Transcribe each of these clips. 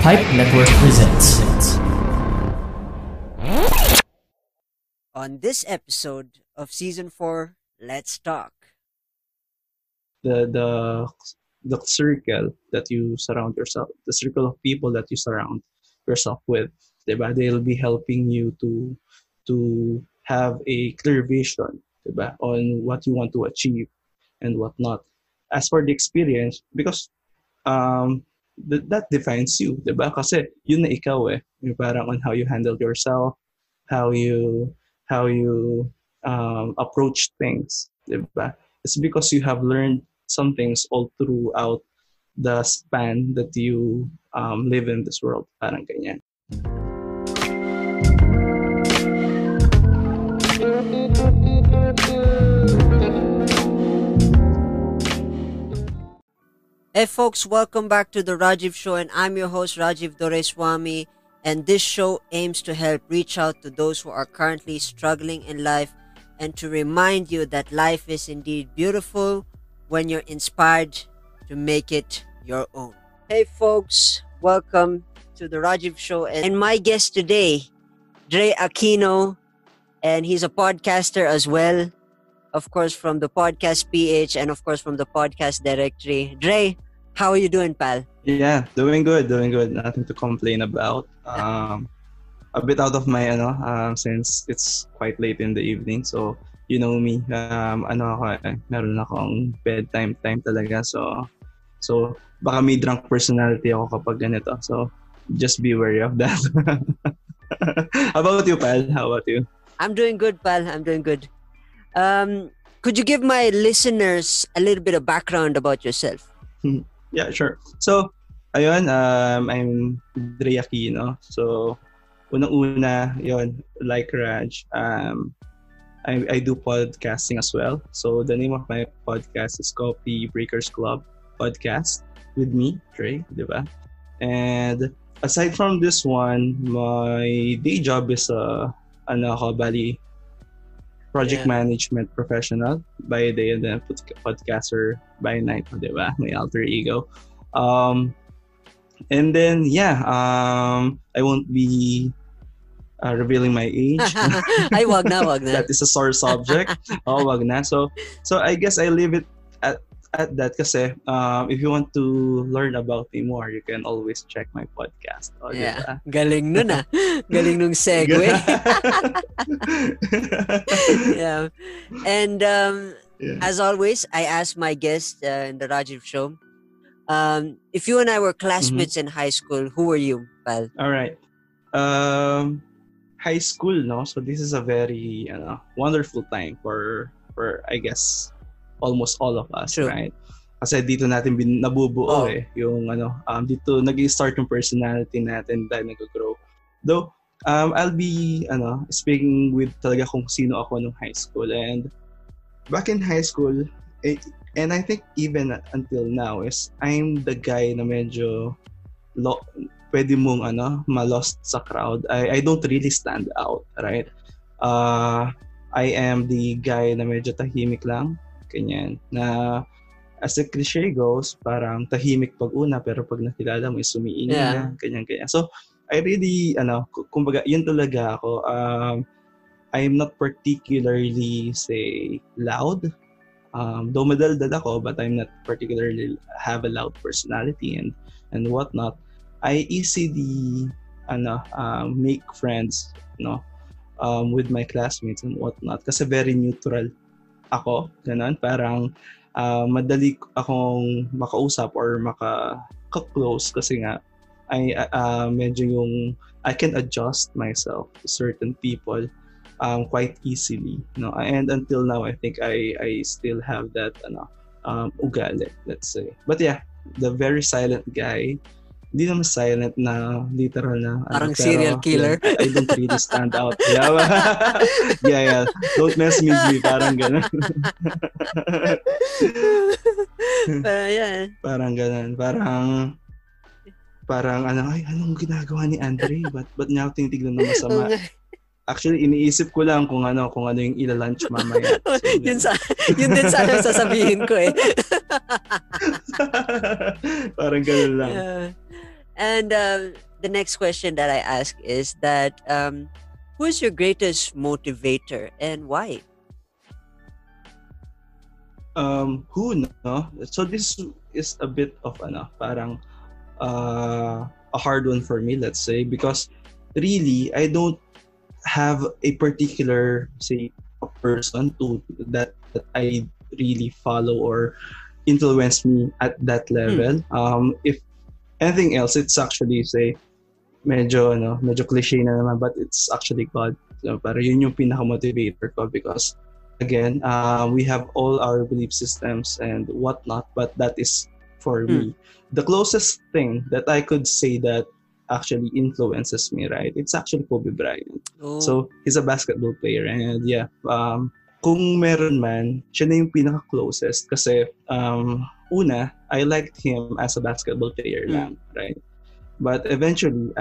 Pipe Network presents. On this episode of Season 4, Let's Talk. The circle that you surround yourself, the circle of people that you surround yourself with, diba? They'll be helping you to have a clear vision, diba? On what you want to achieve and what not. As for the experience, because that defines you, diba? Kasi yun na ikaw eh. Yung parang on how you handle yourself, how you approach things, diba? It's because you have learned some things all throughout the span that you live in this world. Parang ganyan. Hey folks, welcome back to the Rajiv Show, and I'm your host Rajiv Doreswamy, and this show aims to help reach out to those who are currently struggling in life and to remind you that life is indeed beautiful when you're inspired to make it your own. Hey folks, welcome to the Rajiv Show, and my guest today, Dre Aquino, and he's a podcaster as well, of course from the Podcast PH and of course from the Podcast Directory. Dre, how are you doing, pal? Yeah, doing good. Nothing to complain about. A bit out of my since it's quite late in the evening, so you know me, meron akong bedtime time talaga, so baka may drunk personality ako kapag ganito, so just be wary of that. How about you, pal? How about you? I'm doing good, pal. I'm doing good. Could you give my listeners a little bit of background about yourself? Yeah, sure. So, ayun, I'm Dre Aquino. So, unang-una, yun, like Raj, I do podcasting as well. So, the name of my podcast is Coffee Breakers Club Podcast with me, Dre, di ba? And aside from this one, my day job is project management professional by day and then podcaster by night, di ba? My alter ego. And then I won't be revealing my age. Ay, wag na. That is a sore subject. Wag na. So I guess I leave it at that kasi if you want to learn about me more, you can always check my podcast. Yeah. Diba? Galing nun ah. Galing nung segue. Yeah. And as always, I ask my guest in the Rajiv Show, if you and I were classmates in high school, who were you, pal? All right. High school, no? So this is a very wonderful time for I guess almost all of us. True. Right? Kasi dito natin nabubuo yung dito nag-start yung personality natin dahil nag-grow. Though I'll be speaking with talaga kung sino ako nung high school, and back in high school and I think even until now is I'm the guy na medyo pwede mong ma-lost sa crowd. I don't really stand out, right? I am the guy na medyo tahimik lang, ganyan. Na as the cliche goes, parang tahimik pag una pero pag nakilala mo is sumiingay na, ganyan. So I really kumbaga yun talaga ako. I'm not particularly say loud. Though madaldal ako, but I'm not particularly have a loud personality and whatnot. I easily make friends with my classmates and whatnot kasi very neutral ako, ganun. Parang madali akong makausap or maka-close kasi nga medyo yung I can adjust myself to certain people quite easily, and until now I think I still have that ugali, let's say. But yeah, the very silent guy, hindi naman silent na literal na parang serial killer. Yeah, I don't really stand out. Yeah. Don't mess with me, parang gano'n. Parang gano'n. Parang anong ginagawa ni Andre? Ba't niya ako tinitignan na masama? Actually, iniisip ko lang kung ano yung ila-lunch mamaya. So, yun din sana sasabihin ko eh. Parang gano'n lang. And the next question that I ask is that who is your greatest motivator and why? Who, no? So this is a bit of parang a hard one for me, let's say, because really I don't have a particular, say, a person that I really follow or influence me at that level. If anything else, it's actually, say, medyo cliche na naman, but it's actually God. So, para yun yung pinaka-motivator ko because again, we have all our belief systems and whatnot, but that is for me. The closest thing that I could say that actually influences me, right? It's actually Kobe Bryant. Oh. So, he's a basketball player and yeah, kung meron man, siya na yung pinaka-closest kasi una, I liked him as a basketball player lang, right? But eventually,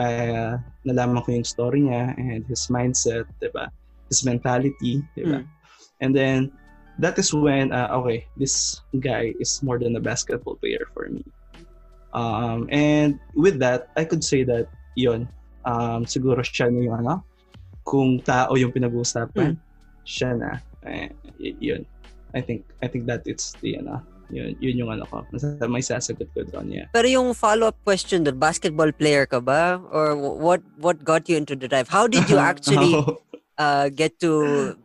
nalaman ko yung story niya and his mindset, diba? His mentality, diba? And then, that is when, okay, this guy is more than a basketball player for me. And with that, I could say that, yun, siguro siya na yung kung tao yung pinag-uusapan, siya na. Yun. I think that it's the, yun yung ko. May sasagot ko doon, yeah. Pero yung follow-up question doon, basketball player ka ba? Or what got you into the dive? How did you actually get to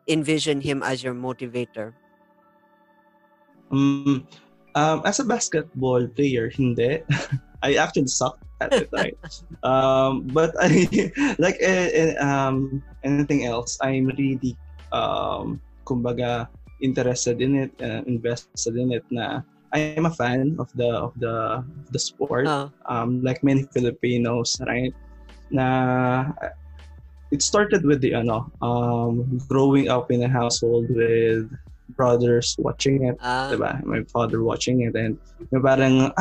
envision him as your motivator? As a basketball player, hindi. I actually sucked at it, right? But I like anything else, I'm really kumbaga interested in it, invested in it. Na I am a fan of the sport. Like many Filipinos, right? Na it started with the growing up in a household with brothers watching it, diba? My father watching it, and parang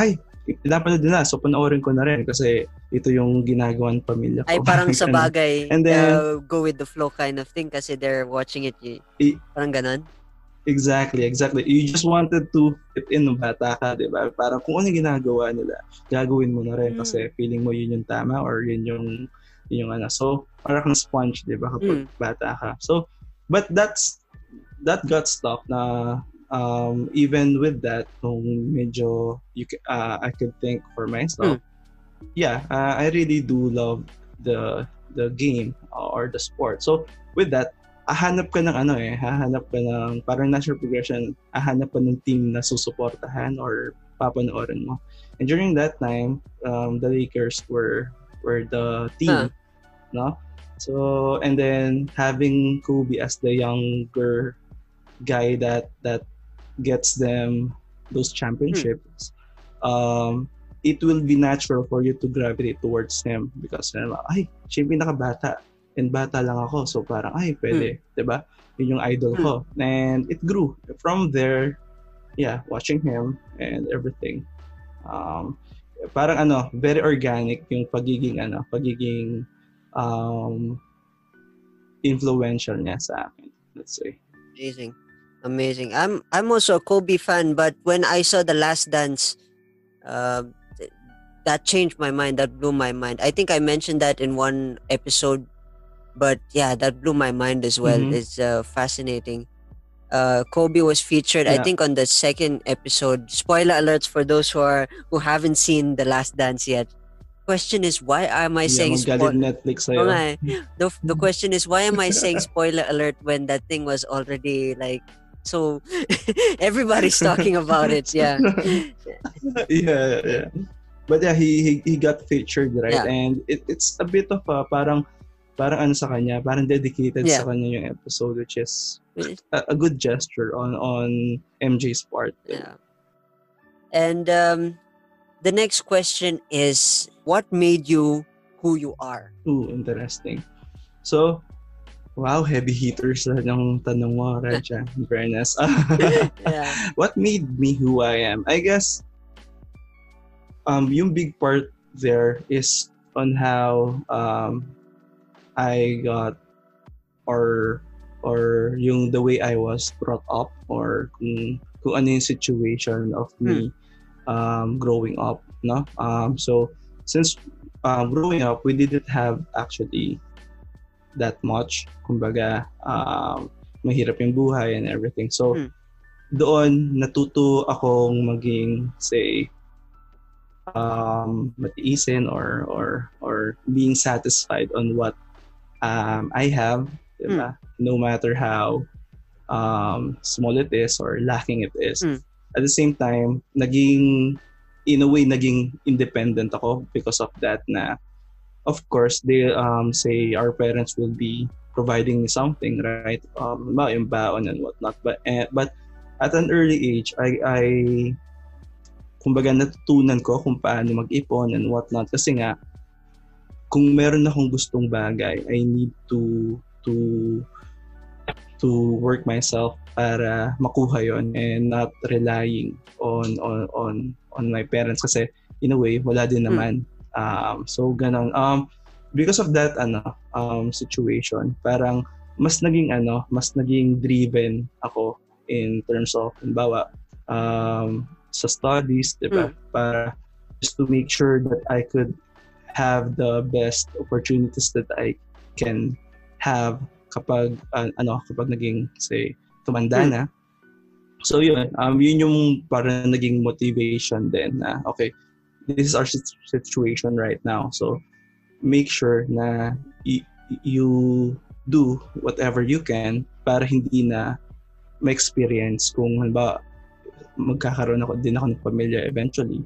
pinapanood na, so panoorin ko na rin kasi ito yung ginagawa ng pamilya ko. Ay, parang sa bagay, and then, go with the flow kind of thing kasi they're watching it. Parang ganon? Exactly. You just wanted to fit in nung bata ka, diba? Parang kung ano ginagawa nila, gagawin mo na rin kasi feeling mo yun yung tama or yun yung So, parang sponge, diba, kapag bata ka. So, but that got stuck na even with that, kung medyo I could think for myself, yeah, I really do love the game or the sport. So, with that, hahanap ka ng parang natural progression, hahanap ka ng team na susuportahan or papanoorin mo. And during that time, the Lakers were the team, no? So, and then having Kobe as the younger guy that gets them those championships, it will be natural for you to gravitate towards him because ay, siya yung pinakabata and bata lang ako, so parang pwede, diba? Yun yung idol ko. And it grew from there. Yeah, watching him and everything, parang very organic yung pagiging influential niya sa akin, let's say. Amazing. I'm also a Kobe fan, but when I saw The Last Dance, that changed my mind. That blew my mind. I think I mentioned that in one episode, but yeah, that blew my mind as well. It's fascinating. Kobe was featured, I think, on the second episode. Spoiler alerts for those who haven't seen The Last Dance yet. Question is, why am I saying Netflix sa'yo? The question is, why am I saying spoiler alert when that thing was already like so everybody's talking about it? Yeah. Yeah. But yeah, he got featured, right? Yeah. And it's a bit of parang sa kanya, parang dedicated sa kanya yung episode, which is a good gesture on MJ's part. Yeah. And the next question is, what made you who you are? Ooh, interesting. So, wow, heavy hitters na yung tanong mo, Raja. In fairness. Yeah. What made me who I am? I guess, yung big part there is on how I got or the way I was brought up or kung ano yung situation of me growing up, no? So since growing up, we didn't have actually that much. Kumbaga, mahirap yung buhay and everything. So doon natuto akong maging, say, matiisin or being satisfied on what I have, diba? No matter how small it is or lacking it is. At the same time, in a way, naging independent ako because of that na, of course, they say our parents will be providing me something, right? Yung baon and whatnot. But at an early age, I kumbaga natutunan ko kung paano mag-ipon and whatnot. Kasi nga, kung meron akong gustong bagay, I need to work myself para makuha yon and not relying on my parents kasi in a way wala din naman. So ganun. Because of that situation, parang mas naging driven ako in terms of halimbawa sa studies, diba? Para just to make sure that I could have the best opportunities that I can have kapag naging, say, tumanda na. So yun yung parang naging motivation din na okay, this is our situation right now, so make sure na you do whatever you can para hindi na ma-experience kung halimbawa magkakaroon din ako ng pamilya eventually,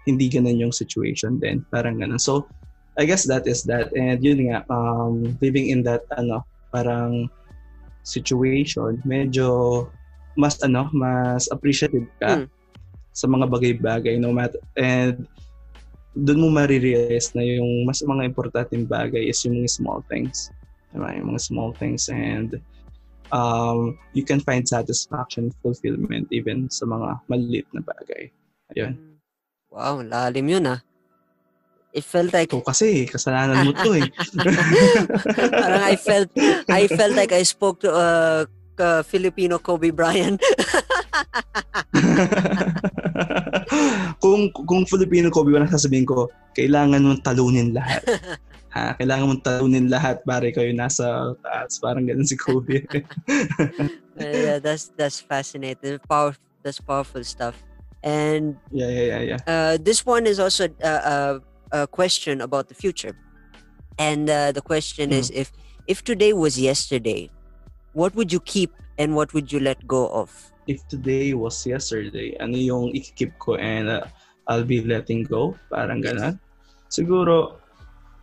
hindi ganun yung situation din, parang ganun. So I guess that is that, and yun nga, living in that parang situation, medyo mas appreciative ka sa mga bagay-bagay, no matter, and doon mo marirealize na yung mas mga importanteng bagay is yung mga small things, diba? Yung mga small things, and you can find satisfaction, fulfillment even sa mga maliit na bagay. Ayun. Wow, lalim yun It felt like kasi kasalanan mo to parang I felt like I spoke to Filipino Kobe Bryant. kung Filipino Kobe Bryant, sasabihin ko, kailangan mong talunin lahat. Kailangan mong talunin lahat para ikaw yung nasa taas. Parang ganun si Kobe. Yeah, that's fascinating. That's powerful stuff. And yeah. This one is also a question about the future, and the question is, if today was yesterday, what would you keep and what would you let go of? If today was yesterday, ano yung i-keep ko and I'll be letting go, parang ganun. Siguro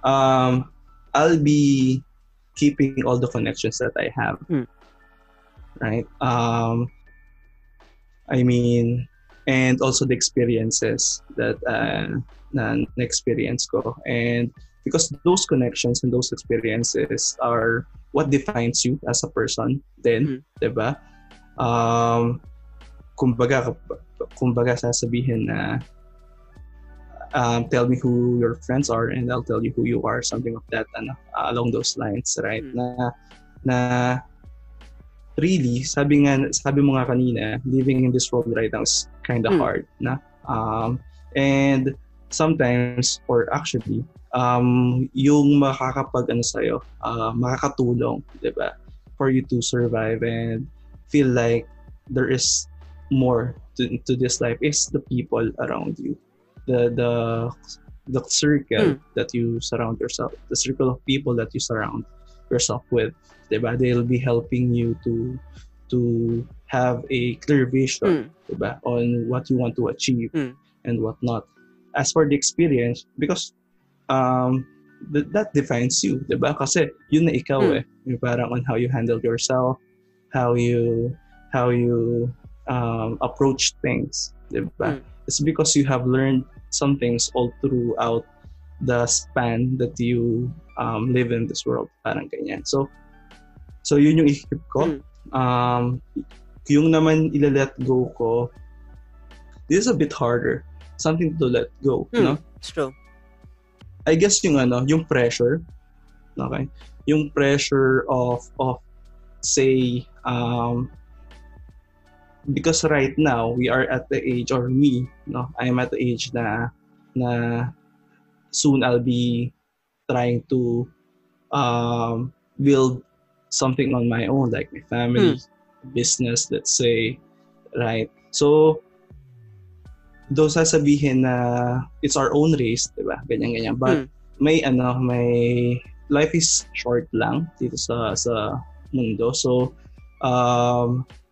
I'll be keeping all the connections that I have, right? I mean, and also the experiences that na-experience ko, and because those connections and those experiences are what defines you as a person then, diba? Kumbaga sasabihin na tell me who your friends are and I'll tell you who you are, something of that along those lines, right? Na really, sabi mo nga kanina, living in this world right now is kind of hard na, and sometimes, or actually, yung makakatulong, diba, for you to survive and feel like there is more to this life is the people around you, the circle that you surround yourself, the circle of people that you surround yourself with, diba? They'll be helping you to have a clear vision, diba, on what you want to achieve and whatnot. As for the experience, because that defines you, diba? Kasi yun na ikaw yung parang on how you handle yourself, how you approach things, diba? It's because you have learned some things all throughout the span that you live in this world, parang ganyan. So yun yung i-keep ko. Yung naman ilalet go ko, this is a bit harder, something to let go, no? It's true. I guess yung pressure, okay? Yung pressure of say because right now we are at the age, or me, no, I'm at the age na soon I'll be trying to build something on my own, like my family, business, let's say, right? So, though sasabihin na it's our own race, di ba? Ganyan-ganyan. But may life is short lang dito sa mundo. So,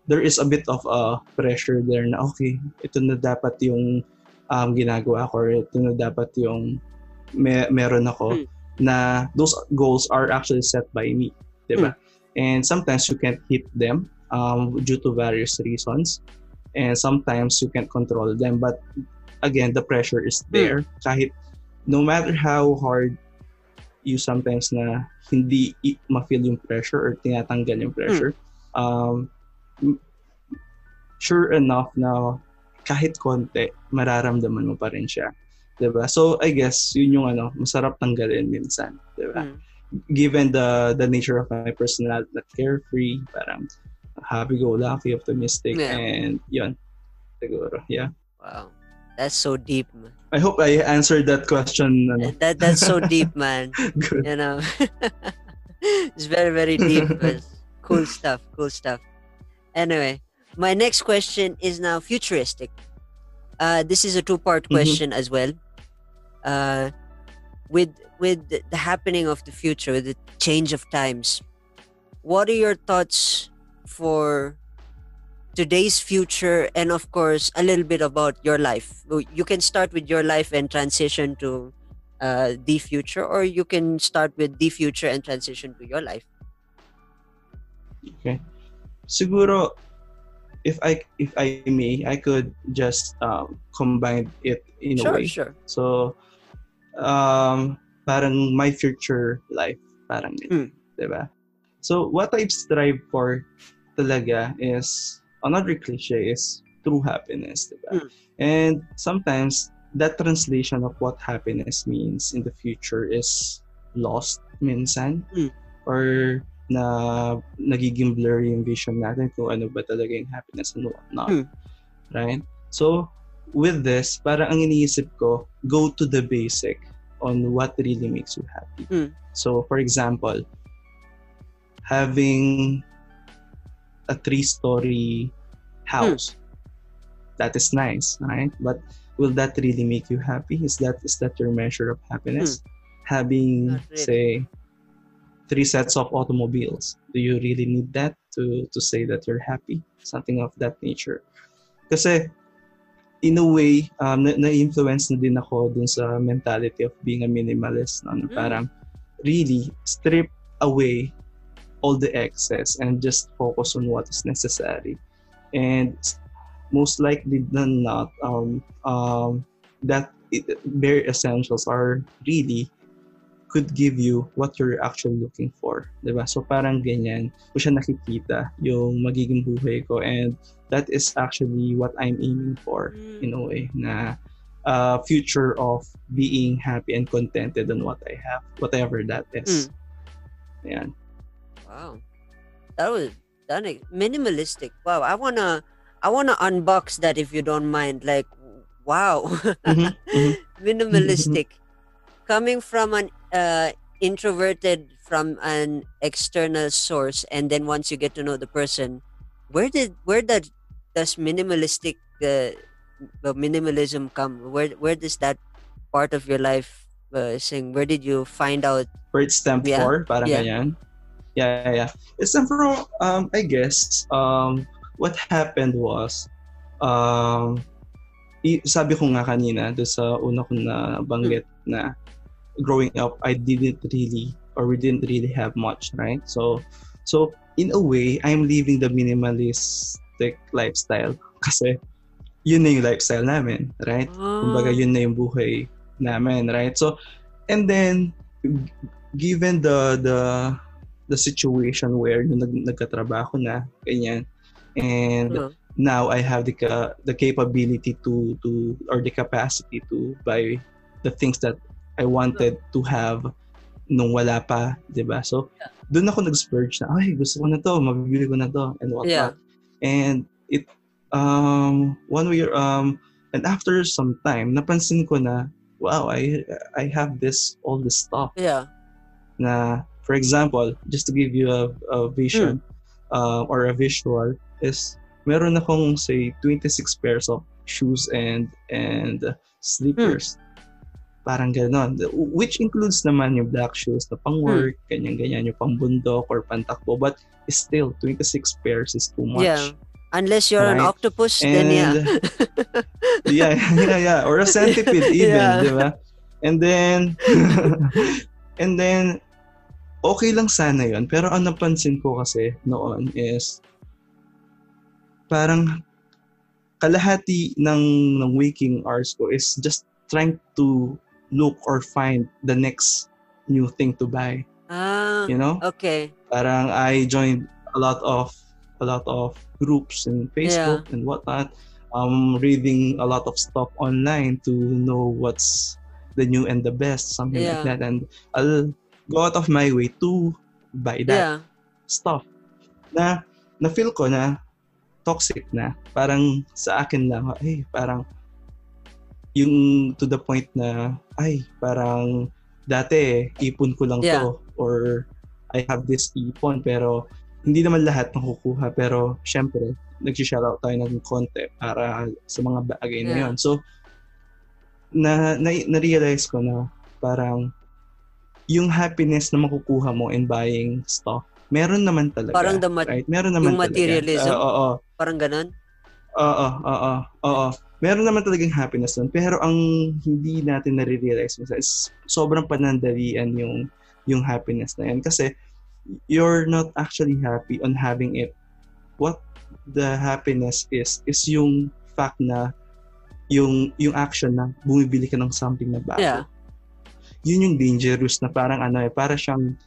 there is a bit of a pressure there na, okay, ito na dapat yung ginagawa ko, or ito na dapat yung meron ako, na those goals are actually set by me, di ba? And sometimes you can't hit them due to various reasons. And sometimes you can't control them. But again, the pressure is there. Kahit no matter how hard you sometimes na hindi ma-feel yung pressure or tinatanggal yung pressure, sure enough na kahit konti, mararamdaman mo pa rin siya. Diba? So, I guess, yun yung masarap tanggalin minsan. Diba? Given the nature of my personality, na carefree, parang happy-go-lucky, optimistic, and yun. Siguro, yeah. Wow. That's so deep, man. I hope I answered that question. That's so deep, man. Good. You know? It's very, very deep. Cool stuff. Anyway, my next question is now futuristic. This is a two-part question as well. With the happening of the future, with the change of times, what are your thoughts for today's future, and of course a little bit about your life? You can start with your life and transition to the future, or you can start with the future and transition to your life. Okay. Siguro, if I may, I could just combine it in a way. Sure. So, parang my future life, parang diba? So, what I strive for talaga is, another cliche is true happiness, diba? And sometimes, that translation of what happiness means in the future is lost minsan, or na nagiging blurry yung vision natin kung ano ba talaga yung happiness and whatnot. Right? So, with this, parang ang iniisip ko, go to the basic on what really makes you happy. So, for example, having a 3-story house, that is nice, right? But will that really make you happy? Is that your measure of happiness? Having, say, 3 sets of automobiles, do you really need that to say that you're happy? Something of that nature. Kasi, in a way, na-influence na din ako dun sa mentality of being a minimalist. Parang, really, strip away all the excess and just focus on what is necessary. And most likely than not, bare essentials are really could give you what you're actually looking for, diba? So parang ganyan ko siya nakikita yung magiging buhay ko, and that is actually what I'm aiming for in a way, na future of being happy and contented on what I have, whatever that is. Ayan. Wow, that was minimalistic. Wow, I wanna unbox that if you don't mind. Like, wow, minimalistic. Coming from an introverted, from an external source, and then once you get to know the person, where does minimalistic minimalism come? Where does that part of your life sing? Where did you find out? Where it stemmed for? Parang ganyan. Yeah. It's from I guess what happened was sabi ko nga kanina doon sa una ko na banggit na growing up, we didn't really have much, right? So in a way, I'm living the minimalistic lifestyle kasi yun na yung lifestyle namin, right? Kumbaga yun na yung buhay namin, right? So, and then given the situation where nagkatrabaho na ganyan, and now I have the capability to or the capacity to buy the things that I wanted to have nung wala pa, diba? So, doon ako nag-splurge na, ay, gusto ko na to, mabibili ko na to, and whatnot. And one way, and after some time, napansin ko na, wow, I have all this stuff. Yeah. Na, for example, just to give you a vision, or a visual, is meron akong, say, 26 pairs of shoes and slippers. Parang ganon. Which includes naman yung black shoes na pang work, ganyan-ganyan, yung pang bundok or pantakbo. But still, 26 pairs is too much. Yeah. Unless you're an octopus, then yeah. Or a centipede even, di ba? And then, okay lang sana yun. Pero ang napansin ko kasi noon is, parang kalahati ng waking hours ko is just trying to look or find the next new thing to buy. You know? Okay. Parang I joined a lot of groups in Facebook and whatnot. Reading a lot of stuff online to know what's the new and the best, something like that. And I'll go out of my way to buy that stuff. Na feel ko na toxic na. Parang sa akin lang, parang yung to the point na, parang dati ipon ko lang to, or I have this ipon, pero hindi naman lahat nakukuha, pero syempre, nag-shoutout tayo ng konti para sa mga bagay na yun. So, na-realize ko na parang yung happiness na makukuha mo in buying stuff, meron naman talaga. Parang right? Meron naman yung materialism? Oo. Parang ganun? Oo. Meron naman talagang happiness nun. Pero ang hindi natin nare-realize is sobrang panandalian yung happiness na yan. Kasi you're not actually happy on having it. What the happiness is yung fact na yung action na bumibili ka ng something na bago. Yeah. Yun yung dangerous na parang para siyang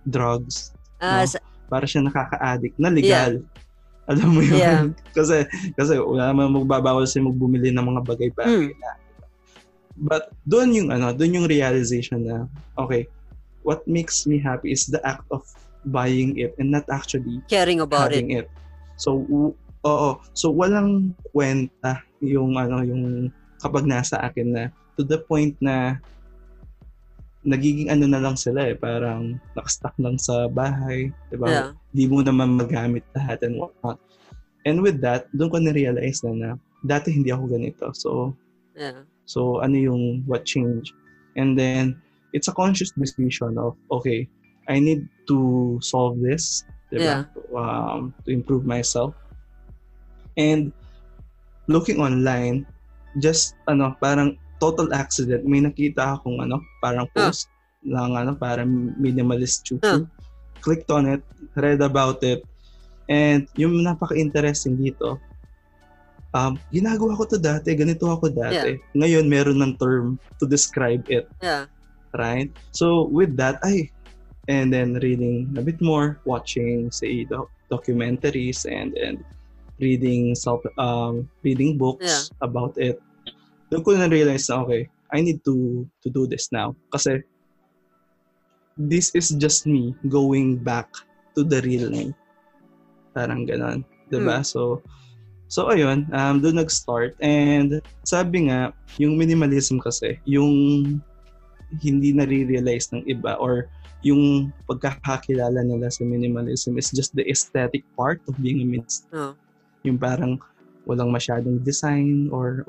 drugs. No? Para siyang nakaka-addict na legal. Alam mo yun? Yeah. Kasi wala naman magbabawal sa'yo magbumili ng mga bagay-bagay na. But doon yung realization na, okay, what makes me happy is the act of buying it and not actually caring about having it. So, so walang kwenta yung kapag nasa akin na to the point na nagiging na lang sila parang nakastock lang sa bahay, diba? Yeah. Di mo naman magamit lahat and whatnot. And with that, doon ko na-realize na dati hindi ako ganito. So ano yung what changed? And then, it's a conscious decision of, okay, I need to solve this, diba? To improve myself. And looking online, just parang total accident, may nakita akong parang post lang parang minimalist tutor. Clicked on it, read about it, and yung napaka-interesting dito, ginagawa ko to dati, ganito ako dati. Ngayon meron ng term to describe it. Right? So with that, and then reading a bit more, watching say documentaries and reading books about it. Doon ko na-realize na, okay, I need to do this now. Kasi this is just me going back to the real me. Parang ganon. Diba? So ayun, doon nag-start. And sabi nga, yung minimalism kasi, yung hindi nare-realize ng iba or yung pagkakakilala nila sa minimalism is just the aesthetic part of being a minimalist. Yung parang walang masyadong design or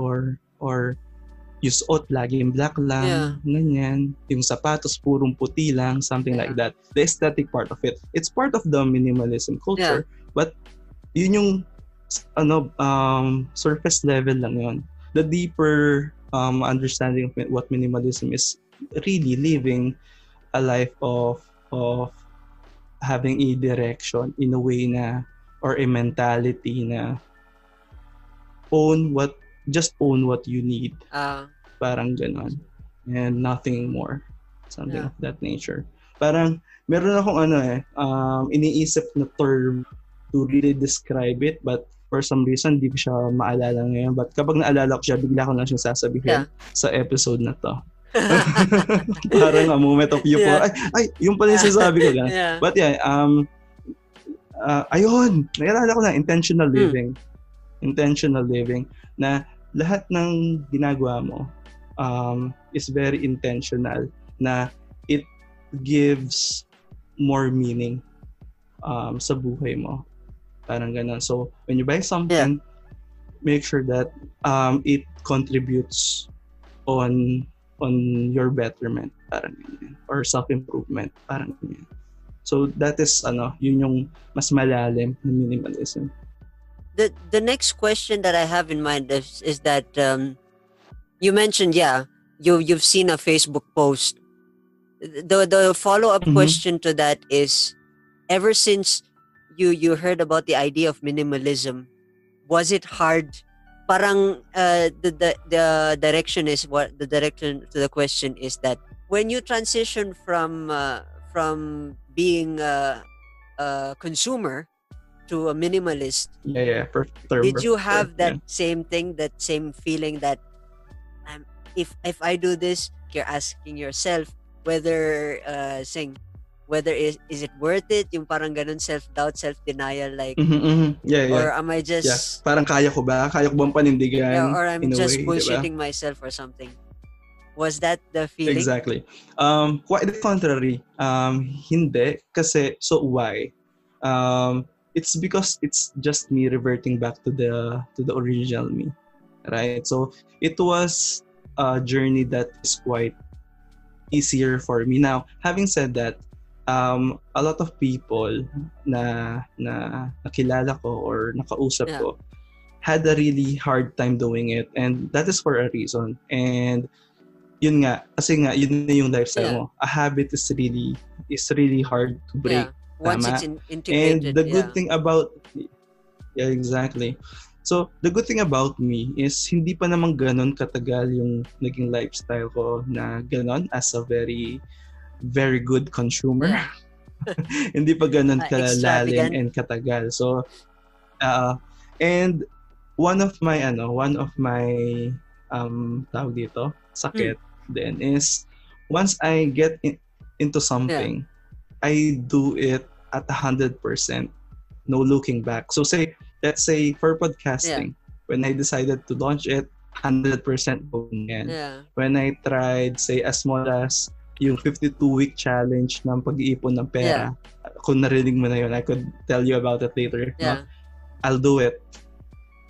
yung suot laging black lang, ganyan. Yung sapatos purong puti lang, something like that. The aesthetic part of it. It's part of the minimalism culture, but yun yung surface level lang yun. The deeper understanding of what minimalism is really living a life of having a direction in a way na, or a mentality na just own what you need. Parang ganon. And nothing more. Something of that nature. Parang, meron akong iniisip na term to really describe it, but for some reason, di ko siya maalala ngayon. But kapag naalala ko siya, bigla ko lang siyang sasabihin sa episode na to. Parang a moment of euphoria. Yung pala yung sasabi ko lang. But ayun, naalala ko na, intentional living. intentional living, na lahat ng ginagawa mo is very intentional, na it gives more meaning sa buhay mo. Parang ganun. So, when you buy something, make sure that it contributes on your betterment, parang ganyan, or self-improvement, parang ganyan. So, that is, yun yung mas malalim na minimalism. The next question that I have in mind is that you mentioned, you've seen a Facebook post. The follow-up question to that is, ever since you heard about the idea of minimalism, was it hard? Parang the direction to the question is that when you transition from being a consumer to a minimalist, perfect. Did you have that same thing, that same feeling that if I do this, you're asking yourself whether is it worth it? Yung parang ganun, self-doubt, self-denial, like, or am I just... Parang kaya ko ba? Kaya ko bang panindigan? Or I'm just bullshitting myself or something. Was that the feeling? Exactly. Quite the contrary. Hindi. Kasi, so why? It's because it's just me reverting back to the original me. Right? So, it was a journey that is quite easier for me. Now, having said that, a lot of people na nakilala ko or nakausap ko had a really hard time doing it, and that is for a reason. And yun nga, kasi nga yun na yung lifestyle mo. A habit is really hard to break. Once it's integrated. And the good thing about exactly. So, the good thing about me is hindi pa naman ganon katagal yung naging lifestyle ko na ganon as a very, very good consumer. Hindi pa ganon kalalim and katagal. So, and one of my tawag dito, sakit then is once I get into something, I do it at 100%, no looking back. So let's say for podcasting, when I decided to launch it, 100% going in. When I tried, say, as small as yung 52-week challenge ng pag-iipon ng pera, kung narinig mo na yun, I could tell you about it later. No? I'll do it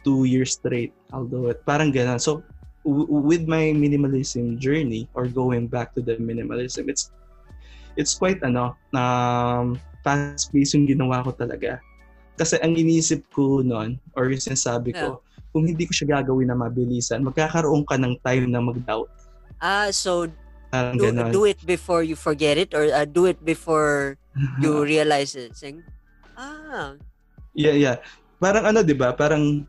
2 years straight. I'll do it. Parang ganun. So, with my minimalism journey or going back to the minimalism, it's quite fast-paced yung ginawa ko talaga. Kasi ang iniisip ko noon, or yung sinasabi ko, kung hindi ko siya gagawin na mabilisan, magkakaroon ka ng time na mag-doubt. So do it before you forget it, or do it before you realize it. Yeah. Parang diba? Parang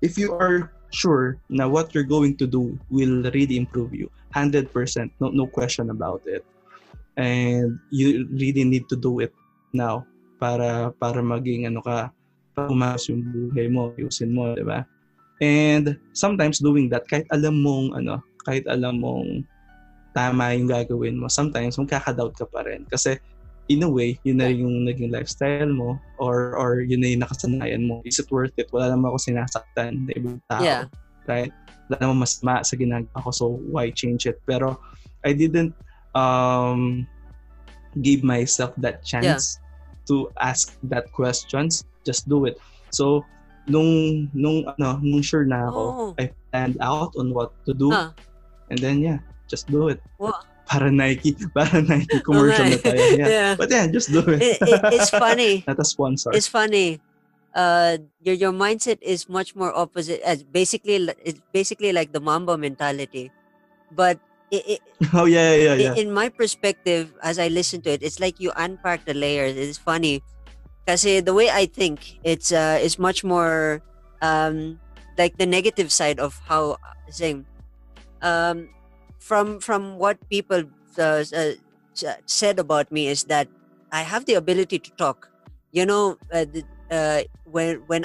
if you are sure na what you're going to do will really improve you, 100%, no question about it. And you really need to do it now para maging para umayos yung buhay mo, ayusin mo, di ba? And sometimes doing that, kahit alam mong tama yung gagawin mo, sometimes magkaka-doubt ka pa rin. Kasi in a way, yun na yung naging lifestyle mo, or yun na yung nakasanayan mo. Is it worth it? Wala naman ako sinasaktan na ibang tao. Right? Wala naman masama sa ginagawa ko, so why change it? Pero I didn't give myself that chance to ask that questions. Just do it. So nung sure na ako, I planned out on what to do, and then just do it. Para Nike commercial na tayo. But just do it. It's funny. Not a sponsor. It's funny. Your mindset is much more opposite. It's basically like the Mamba mentality, but in my perspective, as I listen to it, it's like you unpack the layers. It's funny, kasi the way I think, it's much more like the negative side of how from what people said about me is that I have the ability to talk. When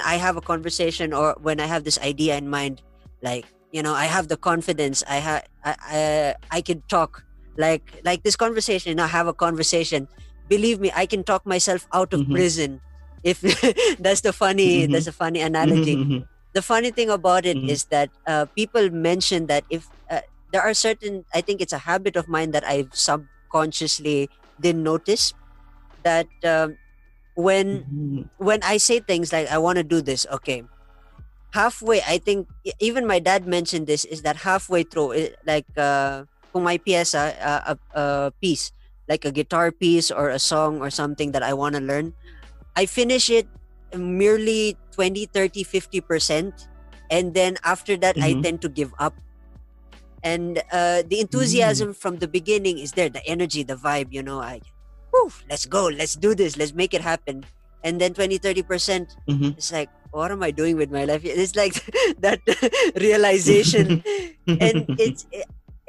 I have a conversation, or when I have this idea in mind, like, I have the confidence. I can talk like this conversation. I have a conversation. Believe me, I can talk myself out of prison. If that's the funny analogy. the funny thing about it Mm-hmm. is that people mention that if there are certain, I think it's a habit of mine that I've subconsciously didn't notice that when Mm-hmm. when I say things like I want to do this, okay, halfway, I think even my dad mentioned this, is that halfway through, like kung may piyesa, a piece, like a guitar piece or a song or something that I want to learn, I finish it merely 20, 30, 50%. And then after that, I Mm-hmm. tend to give up. And the Mm-hmm. enthusiasm from the beginning is there, the energy, the vibe, whew, let's go, let's do this, let's make it happen. And then 20, 30%, Mm-hmm. it's like, what am I doing with my life? It's like that realization. And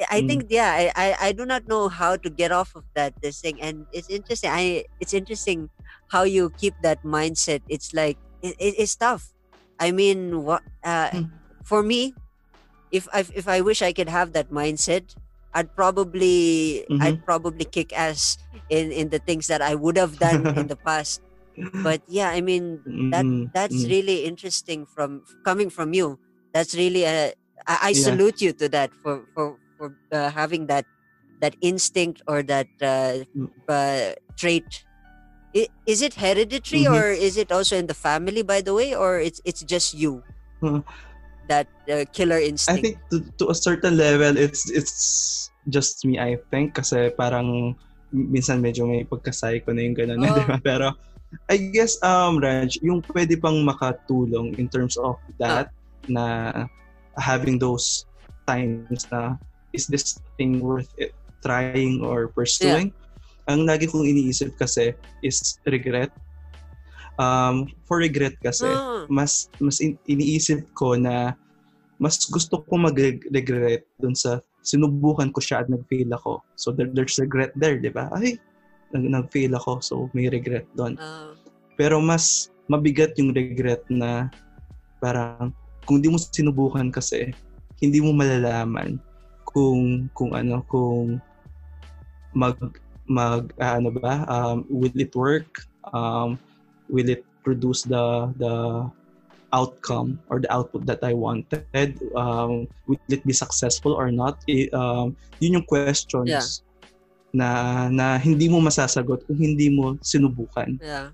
I think, yeah, I do not know how to get off of this thing. And it's interesting how you keep that mindset. It's like, it's tough. I mean, for me, if I wish I could have that mindset, Mm-hmm. I'd probably kick ass in the things that I would have done in the past. But yeah, I mean, that's Mm-hmm. really interesting from coming from you. That's really I Yeah. salute you to that for having that instinct or that trait. Is it hereditary, Mm-hmm. or is it also in the family, by the way, or it's just you, that killer I instinct? think to a certain level, it's just me, I think. Kasi parang minsan medyo may pagkasay ko na yung gano'n, di Oh, ba? Pero I guess, Raj, yung pwede pang makatulong in terms of ah, that, na having those times na, is this thing worth it trying or yeah. pursuing? Ang lagi kong iniisip kasi is regret. For regret kasi, Oh, iniisip ko na mas gusto ko mag-regret dun sa sinubukan ko siya at nag-fail ako. So there's regret there, di ba? Ay, nag-fail ako, so may regret doon. uh, Pero mas mabigat yung regret na parang kung di mo sinubukan kasi, hindi mo malalaman kung mag ano ba, will it work, will it produce the outcome or the output that I wanted, will it be successful or not. Yun yung yeah, questions na hindi mo masasagot kung hindi mo sinubukan. yeah,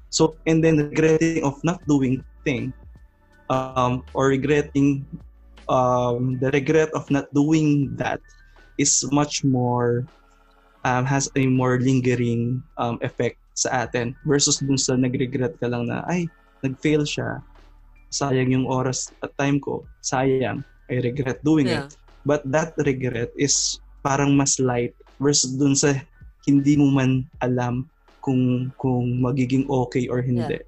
So, and then regretting of not doing thing, or regretting, the regret of not doing that is much more, has a more lingering effect sa atin versus dun sa nag-regret ka lang na, ay, nag-fail siya, sayang yung oras at time ko, sayang, I regret doing it. yeah, But that regret is parang mas light versus dun sa hindi mo man alam kung magiging okay or yeah. hindi.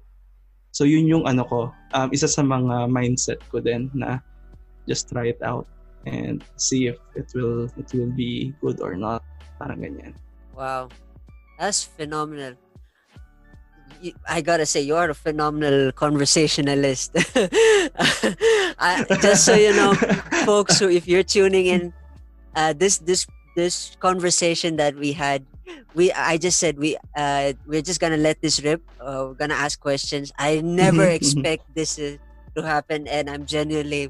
So yun yung ano ko, isa sa mga mindset ko din na just try it out and see if it will be good or not. Parang ganyan. Wow, that's phenomenal. I gotta say, you are a phenomenal conversationalist. Just so you know, folks, who if you're tuning in, this conversation that we had, I just said we're just gonna let this rip. We're gonna ask questions. I never expect this to happen, and I'm genuinely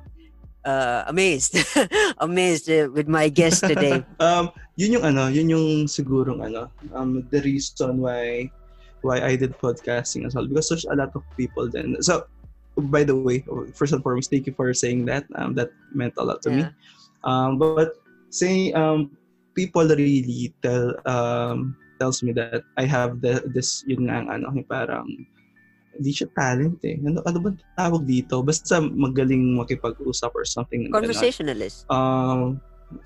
amazed, amazed with my guest today. Yun yung sigurong the reason why I did podcasting as well, because there's a lot of people then. So, by the way, first and foremost, thank you for saying that. That meant a lot to me. Yeah, But say, people really tells me that I have this yun nga yung parang hindi siya talent eh. Ano ba tawag dito? Basta magaling makipag-usap or something like that. conversationalist.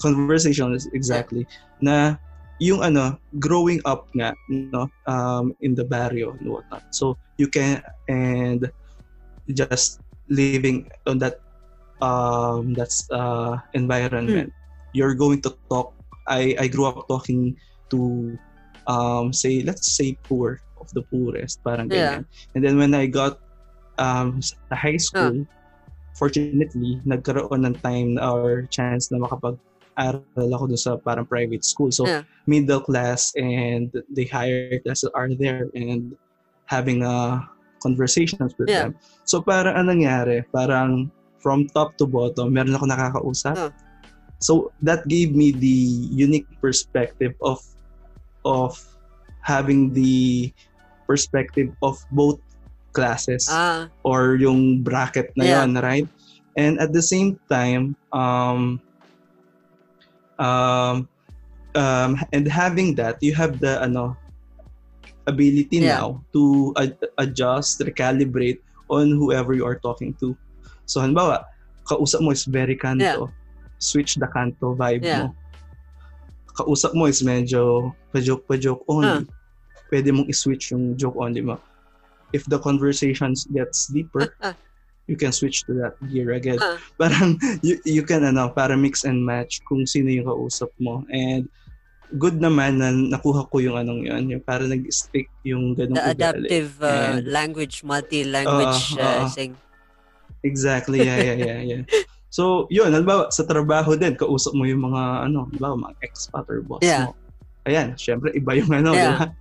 Conversation is Yeah, exactly na yung growing up nga in the barrio and whatnot, so you can, and just living on that's environment, you're going to talk. I grew up talking to, say, let's say, poor of the poorest, parang yeah, ganyan. And then when I got sa high uh, school, fortunately, nagkaroon ng time or chance na makapag-aral ako dun sa parang private school. So, yeah, middle class and the higher class are there, and having a conversations with Yeah. them. So parang anong nangyari, parang from top to bottom, meron ako nakakausap. So that gave me the unique perspective of having the perspective of both classes or yung bracket na yon, right? And at the same time, and having that, you have the ability now to adjust, recalibrate on whoever you are talking to. So halimbawa, kausap mo is very kanto, switch the kanto vibe mo. Kausap mo is medyo pa-joke only. Pwede mong i-switch yung joke only mo. If the conversation gets deeper, you can switch to that gear again. Parang you can para mix and match kung sino yung kausap mo. And good naman na nakuha ko yung yun, yung para nag-stick yung ganung the adaptive language, multi-language thing. Exactly, yeah. So, yun, halimbawa, sa trabaho din, kausap mo yung mga, halimbawa, mga expat or boss mo. Ayan, syempre, iba yung diba?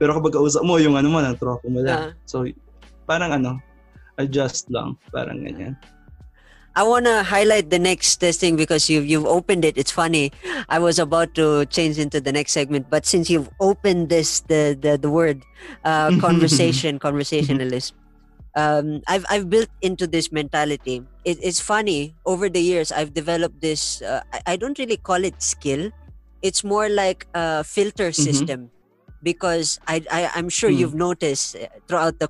Pero kapag kausap mo, yung mo, ng tropa mo lang. So, parang adjust lang, parang ganyan. I want to highlight the next thing because you've opened it. It's funny. I was about to change into the next segment, but since you've opened this, the word conversationalist, I've built into this mentality. It's funny. Over the years, I've developed this. I don't really call it skill. It's more like a filter system, because I'm sure you've noticed throughout the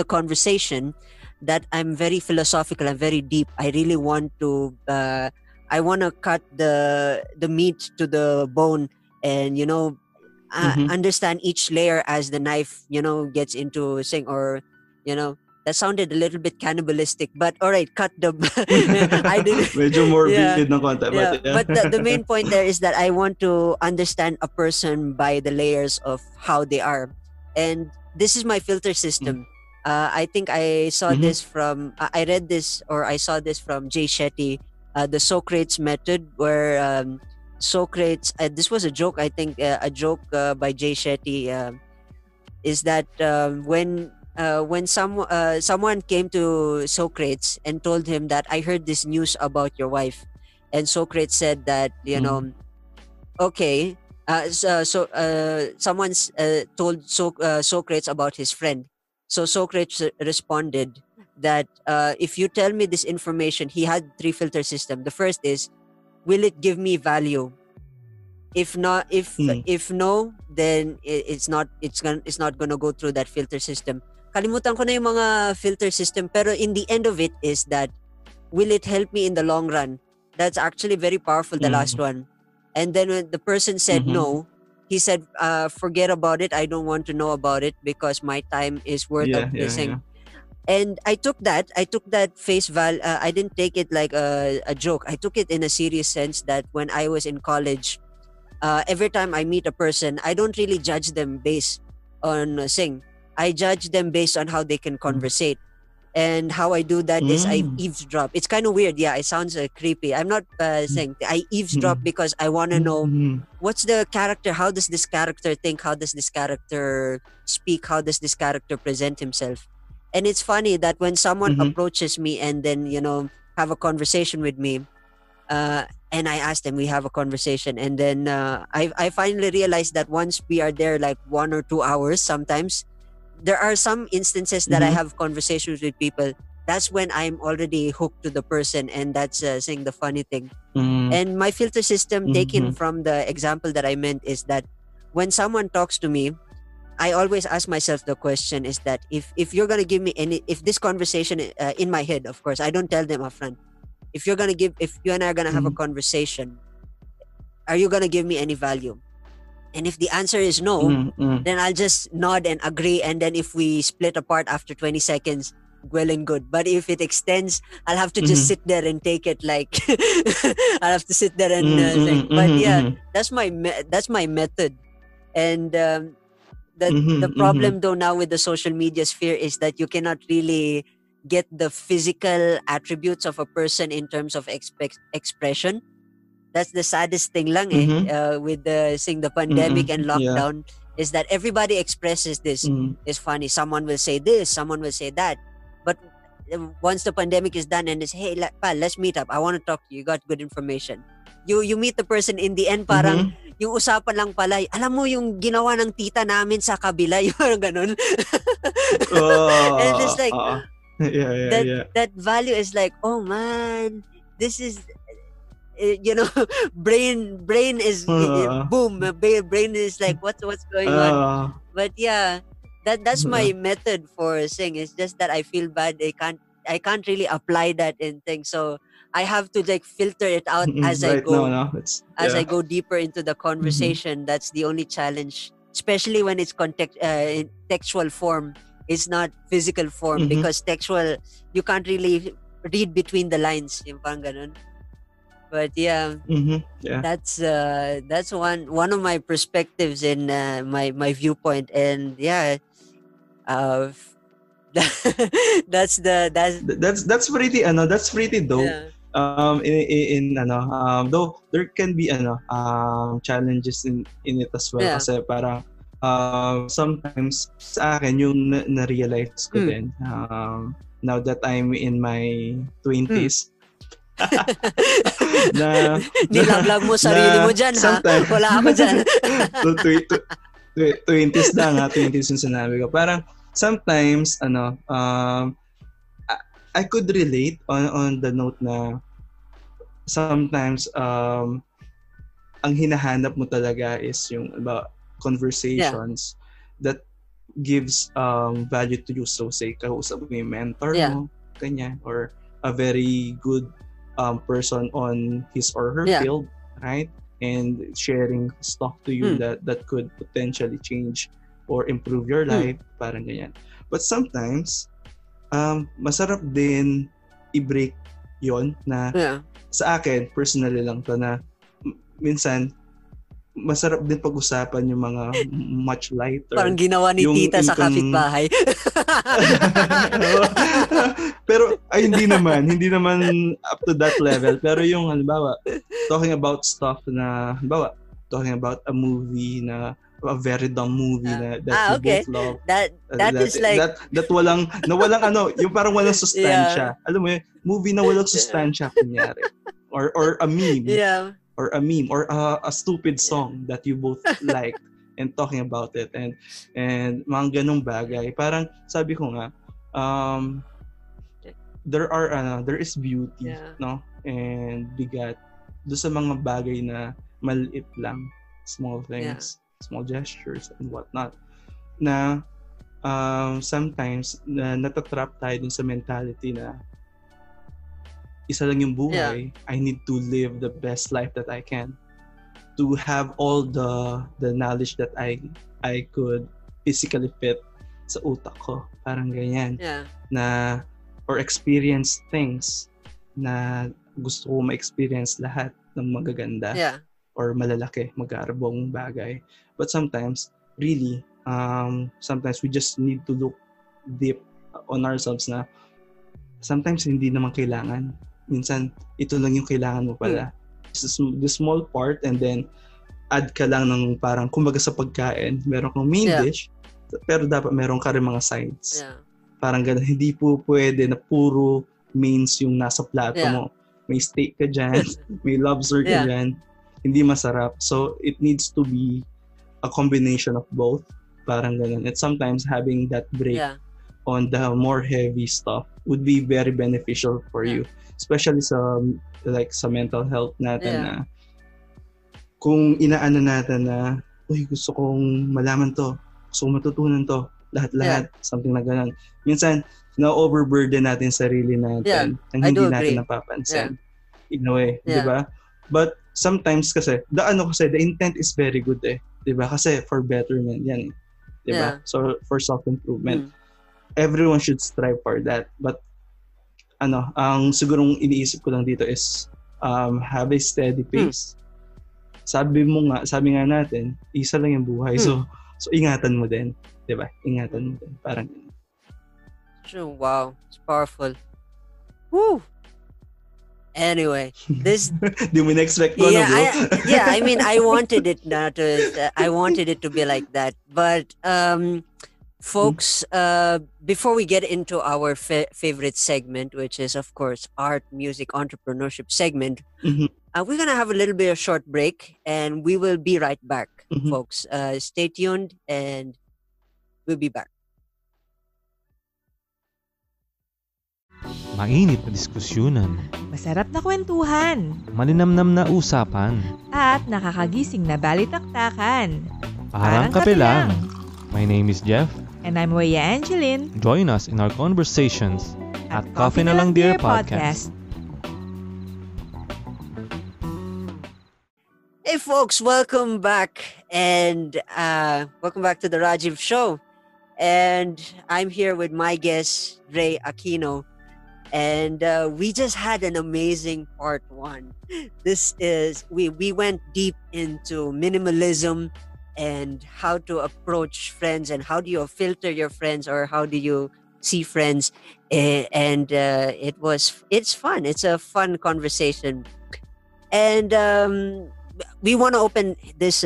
conversation. That I'm very philosophical. I'm very deep. I really want to. I want to cut the meat to the bone, and understand each layer as the knife gets into thing, or that sounded a little bit cannibalistic. But all right, cut the. I didn't. Medyo morbid ng konti, but the main point there is that I want to understand a person by the layers of how they are, and this is my filter system. I think I saw this from I read this, or I saw this from Jay Shetty, the Socrates method, where Socrates, this was a joke, I think, a joke by Jay Shetty, is that when someone came to Socrates and told him that I heard this news about your wife, and Socrates said that okay, someone told Socrates about his friend. So Socrates responded that if you tell me this information, he had 3 filter system. The first is, will it give me value? If not, if no, then it's not gonna go through that filter system. Kalimutan ko na yung mga filter system, pero in the end of it is that, will it help me in the long run? That's actually very powerful, the last one. And then when the person said no, he said, forget about it. I don't want to know about it because my time is worth of this thing. And I took that face value. I didn't take it like a joke. I took it in a serious sense, that when I was in college, every time I meet a person, I don't really judge them based on sing. I judge them based on how they can conversate. And how I do that is I eavesdrop. It's kind of weird. Yeah, it sounds creepy. I'm not saying I eavesdrop because I want to know what's the character. How does this character think? How does this character speak? How does this character present himself? And it's funny that when someone approaches me and then have a conversation with me, and I ask them, we have a conversation, and then I finally realized that once we are there, like 1 or 2 hours, sometimes. There are some instances that I have conversations with people. That's when I'm already hooked to the person, and that's saying the funny thing. And my filter system, taken from the example that I meant, is that when someone talks to me, I always ask myself the question: is that if you're gonna give me if this conversation in my head, of course, I don't tell them upfront. If you and I are gonna have a conversation, are you gonna give me any value? And if the answer is no, then I'll just nod and agree. And then if we split apart after 20 seconds, well and good. But if it extends, I'll have to just sit there and take it like I'll have to sit there and think. But yeah, that's my method. And the problem though now with the social media sphere is that you cannot really get the physical attributes of a person in terms of expression. That's the saddest thing lang with the pandemic and lockdown. is that everybody expresses this is funny. Someone will say this, someone will say that. But once the pandemic is done and it's, hey, pal, let's meet up. I want to talk to you. You got good information. You meet the person in the end, parang yung usapan lang pala, alam mo yung ginawa ng tita namin sa kabila, yung parang ganun. And it's like, that value is like, oh man, this is, brain is boom. Brain is like, what's going on? But yeah, that's my method for saying. It's just that I feel bad. I can't really apply that in things. So I have to like filter it out as I go. I go deeper into the conversation. That's the only challenge, especially when it's in textual form. It's not physical form because textual, you can't really read between the lines. Yung parang ganun. But yeah, that's one of my perspectives in my viewpoint, and yeah, that's pretty that's pretty dope. Yeah. Though there can be challenges in it as well, kasi parang sometimes sa akin yung na-realize ko din now that I'm in my 20s. Nilaglag mo sarili mo dyan, ha? Wala ako dyan. 20s na nga, 20s yung sinabi ko. Parang sometimes, I could relate on the note na sometimes ang hinahanap mo talaga is yung about conversations that gives value to you. So say, kausap mo yung mentor mo, kanya, or a very good person on his or her field, right? And sharing stuff to you that could potentially change or improve your life, parang ganyan. But sometimes, masarap din i-break yon na sa akin, personally lang to, na minsan, masarap din pag-usapan yung mga much lighter. Parang ginawa ni tita sa kapitbahay. Pero hindi naman up to that level. Pero yung halimbawa, talking about stuff na, halimbawa, talking about a movie na a very dumb movie that we both love. That is like that walang yung parang walang sustansya. Alam mo yun, movie na walang sustansya kunyari. Or a meme. Yeah. Or a meme or a stupid song that you both like and talking about it and mga ganung bagay. Parang sabi ko nga there is beauty, no? And bigat do sa mga bagay na maliit lang, small things, small gestures and whatnot, na sometimes natatrap tayo dun sa mentality na isa lang yung buhay. I need to live the best life that I can, to have all the knowledge that I could physically fit sa utak ko, parang ganyan, na or experience things na gusto ko ma-experience lahat ng magaganda or malalaki, magarbong bagay. But sometimes, really, sometimes we just need to look deep on ourselves na sometimes hindi naman kailangan. Minsan, ito lang yung kailangan mo pala. The small part, and then add ka lang ng parang, kumbaga sa pagkain, meron kang main dish, pero dapat meron ka rin mga sides. Parang gano'n, hindi po pwede na puro mains yung nasa plato mo. May steak ka dyan, may lobster ka dyan, hindi masarap. So, it needs to be a combination of both. Parang gano'n. And sometimes, having that break on the more heavy stuff would be very beneficial for you. Especially sa mental health natin na kung inaano natin na gusto kong malaman to, gusto kong matutunan to, lahat-lahat, something na ganun. Minsan, na-overburden natin sarili natin nang hindi natin napapansin. In a way, di ba? But sometimes kasi, the intent is very good di ba? Kasi for betterment yan di ba? So, for self-improvement. Everyone should strive for that. But ang sigurong iniisip ko lang dito is have a steady pace. Sabi nga natin, isa lang yung buhay. So ingatan mo din, 'di ba? Ingatan mo din, parang true. Wow, it's powerful. Woo. Anyway, this Di mo na-expect ko, no, bro? I mean, I wanted it to be like that. But folks, before we get into our favorite segment, which is of course art, music, entrepreneurship segment, we're gonna have a little bit of short break, and we will be right back, folks. Stay tuned, and we'll be back. Mainit na diskusyonan, Masarap na kwentuhan, malinamnam na usapan, at nakakagising na balitaktakan. parang kape lang. My name is Jeff. And I'm Weya Angeline Join us in our conversations at Coffee na Lang Dear Podcast. Hey folks, welcome back, and welcome back to the Rajiv Show. And I'm here with my guest Ray Aquino, and we just had an amazing part one. This is we went deep into minimalism and how to approach friends, and how do you filter your friends, or how do you see friends, and it's fun. It's a fun conversation, and we want to open this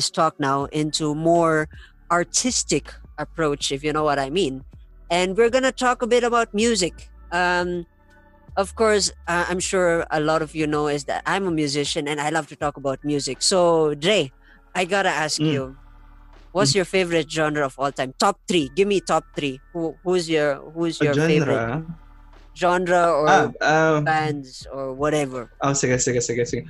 talk now into more artistic approach, if you know what I mean. And we're gonna talk a bit about music. Of course, I'm sure a lot of you know is that I'm a musician and I love to talk about music. So Dre, I gotta ask you, what's your favorite genre of all time? Top 3. Give me top 3. Who's your favorite genre or bands or whatever? Sige.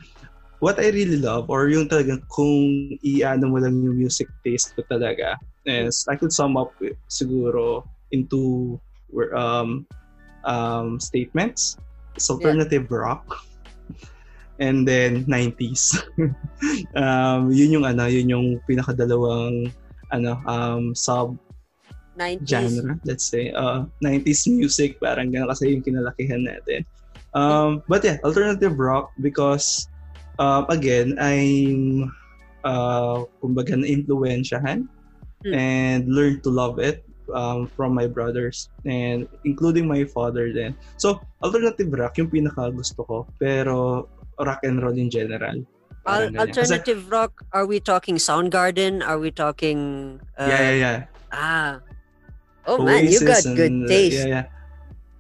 What I really love, or yung talagang kung i-ano mo lang yung music taste ko talaga, is I could sum up siguro into statements. It's alternative rock, and then 90s. Yun yung pinakadalawang sub 90s genre, let's say. 90s music, parang gano'n kasi yung kinalakihan natin. But yeah, alternative rock, because again, I'm kumbaga na-influensyahan and learned to love it from my brothers, and including my father then. So, alternative rock yung pinaka gusto ko, pero rock and roll in general. Alternative rock, are we talking Soundgarden? Are we talking Yeah. Oh Oasis, man, you got good taste. Yeah.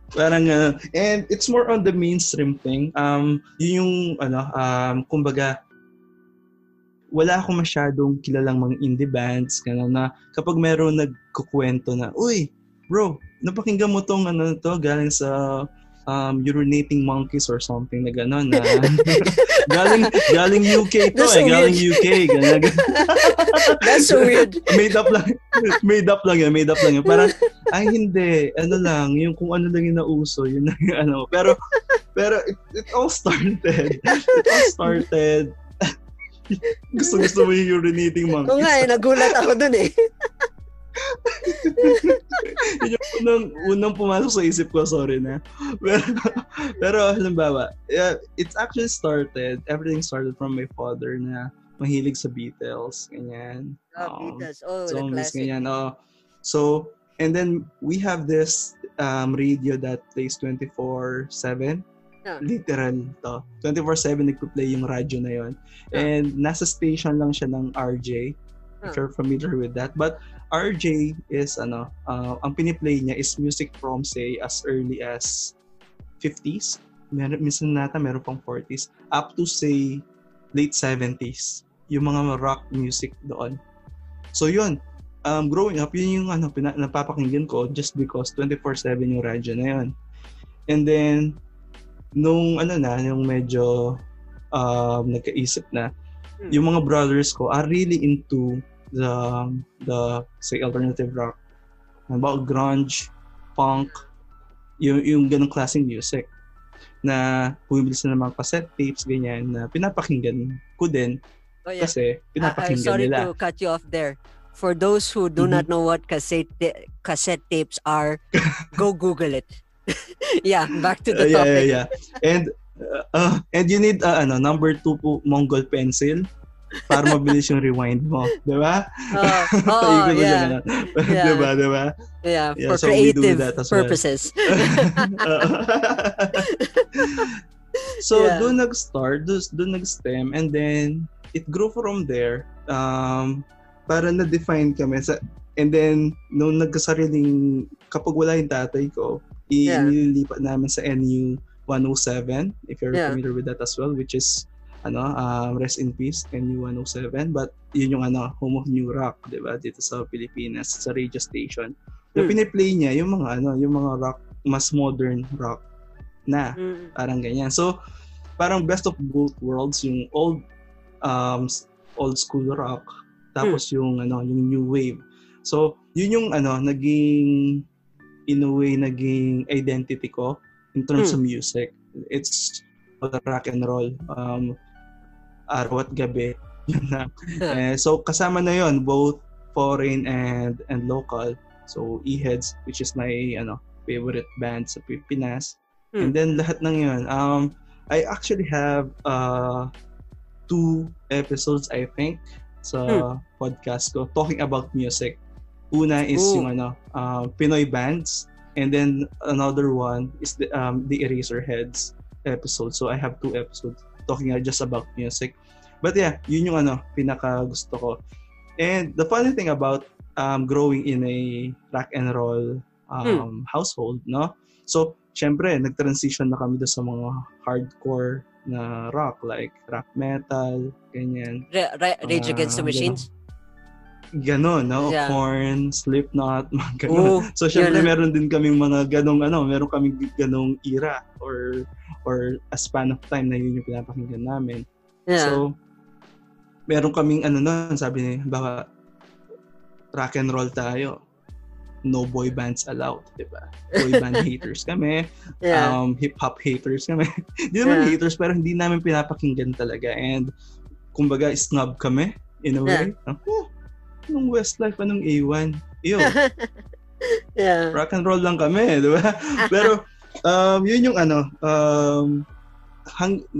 Parang and it's more on the mainstream thing. Yun yung kumbaga wala akong masyadong kilalang mga indie bands na kapag meron nagkukwento na, uy, bro, napakinggan mo tong galing sa urinating monkeys or something na gano'n na galing UK to. That's so galing weird. UK gano'n. That's so weird. Made up lang yun. Parang ay hindi, yung kung ano lang yung nauso, yun lang yung pero it all started gusto mo yung urinating monkeys. Oo nga, nagulat ako dun eh. Yun yung unang pumasok sa isip ko, sorry na. Pero halimbawa, everything started from my father na mahilig sa Beatles, ganyan. Beatles, songs, the classic. Ganyan, So, and then we have this radio that plays 24/7. Literal to. 24/7 nagpo-play yung radyo na yon. And nasa station lang siya ng RJ. If you're familiar with that. But RJ is ang piniplay niya is music from say as early as 50s. Minsan meron pang 40s. Up to say late 70s. Yung mga rock music doon. So yun. Growing up, yun yung napapakinggan ko just because 24/7 yung radyo na yun. And then nung yung medyo nagkaisip na, yung mga brothers ko are really into the say alternative rock, about grunge, punk, yung ganong klaseng music na bumibili sila ng mga cassette tapes ganyan na pinapakinggan ko din kasi pinapakinggan sorry nila. Sorry to cut you off there. For those who do not know what cassette tapes are, go Google it. Yeah, back to the topic. Yeah. And you need number 2 po Mongol pencil para mabilis yung rewind mo, 'di ba? Yeah. Diba? Yeah, for so creative purposes. So, Yeah. doon nag-start, doon nag-stem, and then, it grew from there. Para na-define kami. And then, nung nagkasariling, kapag wala yung tatay ko, Yeah. nililipat namin sa NU 107, if you're Yeah. familiar with that as well, which is, rest in peace, NU 107. But, yun yung home of New Rock, di ba? Dito sa Pilipinas, sa radio station. So, piniplay niya yung mga rock, mas modern rock na. Parang ganyan. So, parang best of both worlds, yung old school rock, tapos yung new wave. So, yun yung naging in a way naging identity ko in terms of music. It's rock and roll, araw at gabi. So, kasama na yon both foreign and local. So, E-Heads, which is my favorite band sa Pilipinas. And then lahat ng yun. I actually have 2 episodes, I think, sa podcast ko talking about music. Una is yung Pinoy bands, and then another one is the Eraserheads episode. So I have 2 episodes talking just about music. But yeah, yun yung pinaka gusto ko. And the funny thing about growing in a rock and roll household, no? So, syempre, nag-transition na kami doon sa mga hardcore na rock, like rock metal, ganyan. Rage Against the Machines? Ganon, no? Yeah. Korn, Slipknot, mga ganon. So, syempre, meron din kaming mga ganong, meron kaming ganong era or a span of time na yun yung pinapakinggan namin. Yeah. So, meron kaming sabi niya, baka rock and roll tayo. No boy bands allowed, diba? Boy band haters kami. Yeah. Hip-hop haters kami. Hindi naman haters, pero hindi namin pinapakinggan talaga. And, kumbaga, snob kami, in a way. Anong Westlife, anong A1? Iyo. Yeah. Rock and roll lang kami, diba? Pero, yun yung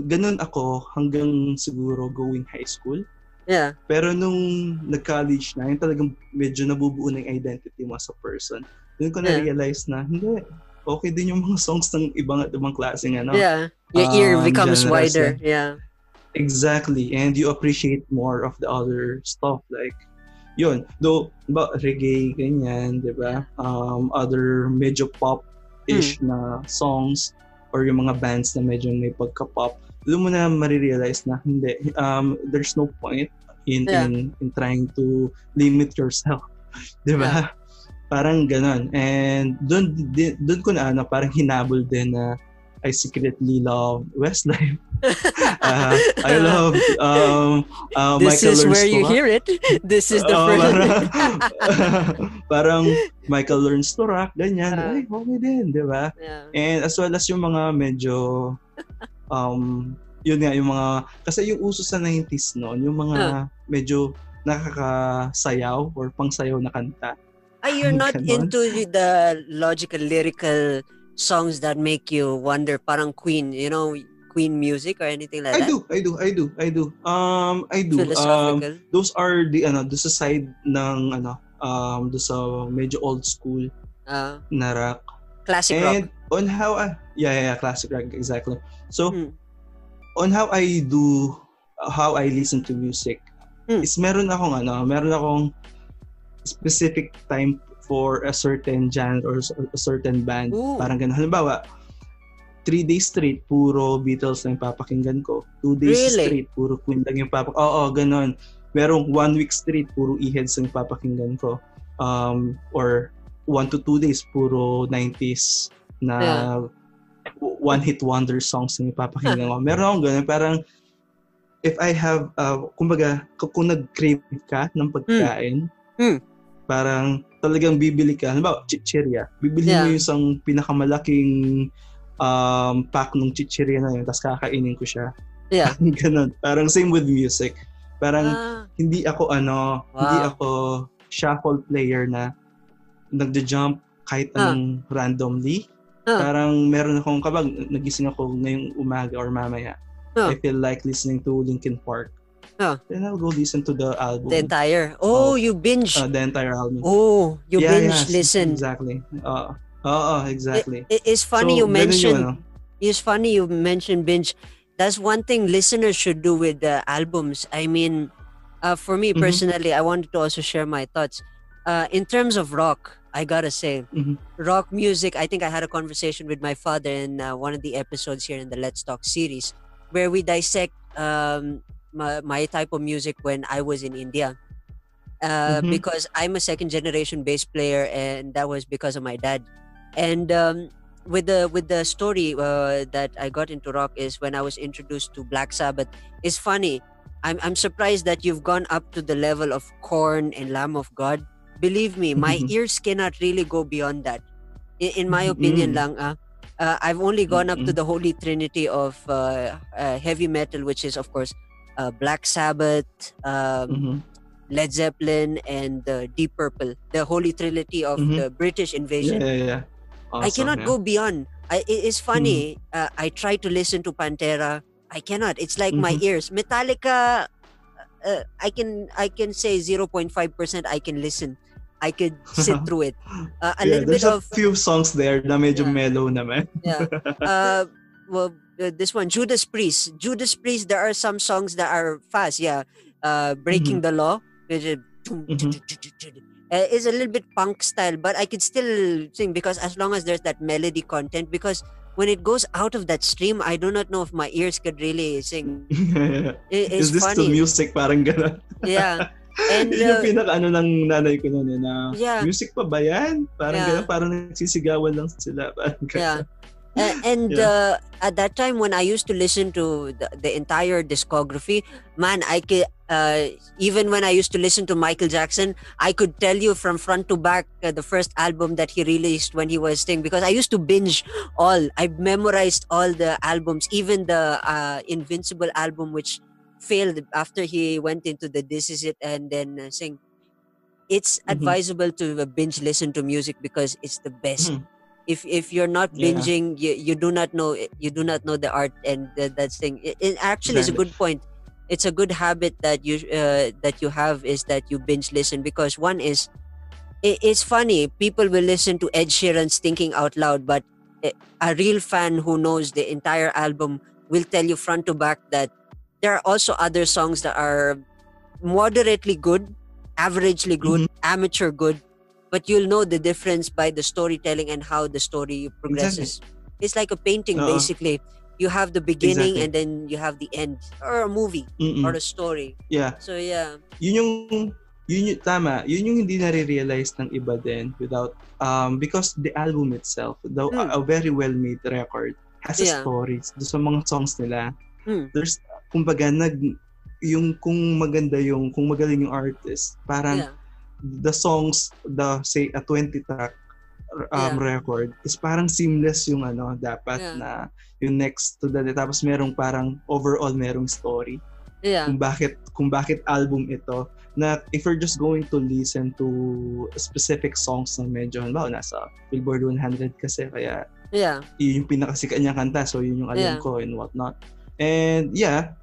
ganun ako hanggang siguro going high school. Yeah. Pero nung nag-college na, yung talagang medyo nabubuo na yung identity mo as a person. Doon ko na-realize na, hindi, okay din yung mga songs ng ibang klaseng Yeah. Your ear becomes wider. Yeah. Exactly. And you appreciate more of the other stuff. Like, yun. Though, reggae, ganyan, di ba? Other medyo pop-ish na songs or yung mga bands na medyo may pagka-pop, doon mo na marirealize na hindi, there's no point in trying to limit yourself. Di ba? Yeah. Parang ganon. And doon ko na parang hinabol din na I secretly love Westlife. I love this Michael is Learns where to you Rock. hear it. This is the first. Parang Michael Learns to Rock, ganyan. Ay, okay din, di ba? Yeah. And as well as yung mga medyo yun nga, yung mga, kasi yung uso sa 90s noon, yung mga medyo nakakasayaw or pangsayaw na kanta. You're not into the logical, lyrical songs that make you wonder, parang Queen, Queen music or anything like that? I do. Philosophical? Those are the side ng doon sa medyo old school na rock. Classic rock. And on how classic rock, exactly. So, on how I listen to music, is meron akong specific time for a certain genre or a certain band. Ooh. Parang ganun. Halimbawa, 3 days straight, puro Beatles lang yung papakinggan ko. 2 days straight, puro Queen lang yung papakinggan ko. Oo, ganun. Merong 1 week straight, puro E-Heads lang yung papakinggan ko. Or 1 to 2 days, puro 90s na one-hit wonder songs yung papakinggan ko. Meron akong ganun. Parang, if I have, kumbaga, kung nag-crave ka ng pagkain, parang talagang bibili ka. Halimbawa, chichirya. Bibili mo yung isang pinakamalaking pack ng chichirya na yun, tapos kakainin ko siya. Yeah. Ganun. Parang same with music. Parang hindi ako shuffle player na nagja-jump kahit anong randomly. Parang meron akong kapag nagising ako ngayong umaga or mamaya, I feel like listening to Linkin Park. Then I'll go listen to the album. The entire. You binge. The entire album. You binge listen. Exactly. Exactly. It's funny so, you mentioned It's funny you mentioned binge. That's one thing listeners should do with albums. I mean, for me Mm-hmm. personally, I wanted to also share my thoughts. In terms of rock, I gotta say, Mm-hmm. rock music. I think I had a conversation with my father in one of the episodes here in the Let's Talk series, where we dissect my type of music when I was in India. Mm-hmm. Because I'm a second generation bass player, and that was because of my dad. And with the story that I got into rock is when I was introduced to Black Sabbath. It's funny. I'm surprised that you've gone up to the level of Korn and Lamb of God. Believe me, my ears cannot really go beyond that. In my opinion, lang. I've only gone up to the holy trinity of heavy metal, which is of course Black Sabbath, Mm-hmm. Led Zeppelin, and Deep Purple, the holy trinity of Mm-hmm. the British Yeah, invasion. yeah, yeah. I Awesome, cannot yeah. go beyond. It's Mm-hmm. funny. I try to listen to Pantera. I cannot. It's like my Mm-hmm. ears. Metallica. I can say 0.5% I can listen. I could sit through it. A Yeah, little bit there's a of few songs there na medyo yeah, mellow naman. yeah. Uh, well, this one, Judas Priest. Judas Priest. There are some songs that are fast. Yeah. Breaking Mm-hmm. the Law, which is Mm-hmm. is a little bit punk style, but I could still sing because as long as there's that melody content. Because when it goes out of that stream, I do not know if my ears could really sing. It's Is this still funny. music? Parang gano'n. Yeah. And Yun yung pinaka-ano ng nanay ko noon na, yeah, music pa ba yan? Parang gano'n, yeah, parang nagsisigawan lang sila. Parang yeah. gano'n. And Yeah. at that time when I used to listen to the entire discography, man, I could even when I used to listen to Michael Jackson, I could tell you from front to back the first album that he released when he was thing, because I used to binge all. I memorized all the albums, even the Invincible album, which failed after he went into the This Is It and then sing. It's Mm-hmm. advisable to binge listen to music because it's the best. Mm-hmm. If you're not Yeah, binging, you do not know the art, and that thing. It actually is a exactly. good point. It's a good habit that you have, is that you binge listen, because one is it's funny, people will listen to Ed Sheeran's Thinking Out Loud, but a real fan who knows the entire album will tell you front to back that there are also other songs that are moderately good, averagely good, Mm-hmm. amateur good, but you'll know the difference by the storytelling and how the story Exactly. progresses. It's like a painting, Oo, basically. You have the beginning exactly. and then you have the end, or a movie, or Mm-mm. a story. Yeah. So yeah, Yun yung, tama, yun yung hindi nare-realize ng iba din without, because the album itself, though mm, a very well-made record, has a yeah, story do sa mga songs nila. mm, There's, kumbaga, yung kung maganda kung magaling yung artist, parang yeah, the songs, say a 20 track yeah, record is parang seamless yung dapat yeah, na yung next to that, tapos merong parang overall merong story yeah, kung bakit album ito, na if you're just going to listen to specific songs na medyo nasa Billboard 100 kasi, kaya yeah, yun yung pinakasikat niyang kanta, so yun yung alam yeah, ko and whatnot. And yeah,